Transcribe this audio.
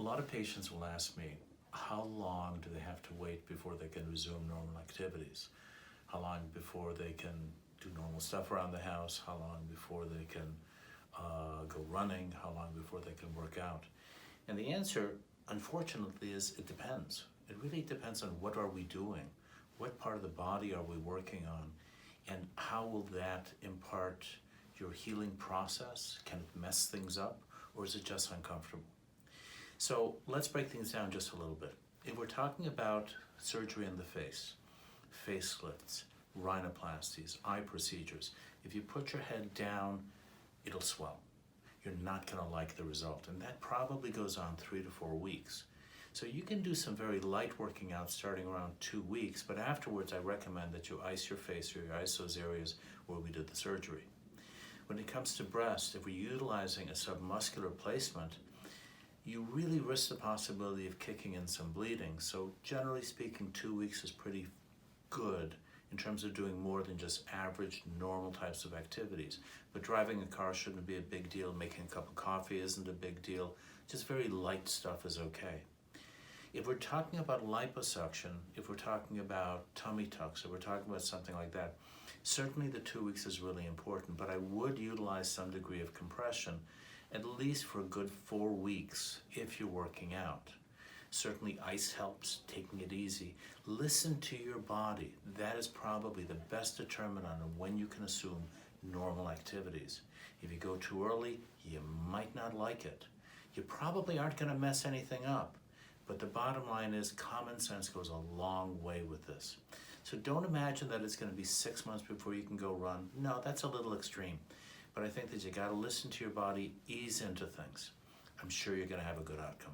A lot of patients will ask me, how long do they have to wait before they can resume normal activities? How long before they can do normal stuff around the house? How long before they can go running? How long before they can work out? And the answer, unfortunately, is it depends. It really depends on what are we doing, what part of the body are we working on, and how will that impart your healing process? Can it mess things up, or is it just uncomfortable? So let's break things down just a little bit. If we're talking about surgery in the face lifts, rhinoplasties, eye procedures, if you put your head down, it'll swell. You're not going to like the result, and that probably goes on 3 to 4 weeks. So you can do some very light working out starting around 2 weeks, but afterwards I recommend that you ice your face or you ice those areas where we did the surgery. When it comes to breast, if we're utilizing a submuscular placement, you really risk the possibility of kicking in some bleeding. So generally speaking, 2 weeks is pretty good in terms of doing more than just average, normal types of activities. But driving a car shouldn't be a big deal. Making a cup of coffee isn't a big deal. Just very light stuff is okay. If we're talking about liposuction, if we're talking about tummy tucks, if we're talking about something like that, certainly the 2 weeks is really important, but I would utilize some degree of compression, at least for a good 4 weeks if you're working out. Certainly ice helps, taking it easy. Listen to your body. That is probably the best determinant of when you can assume normal activities. If you go too early, you might not like it. You probably aren't going to mess anything up. But the bottom line is common sense goes a long way with this. So don't imagine that it's going to be 6 months before you can go run. No, that's a little extreme. But I think that you got to listen to your body, ease into things. I'm sure you're going to have a good outcome.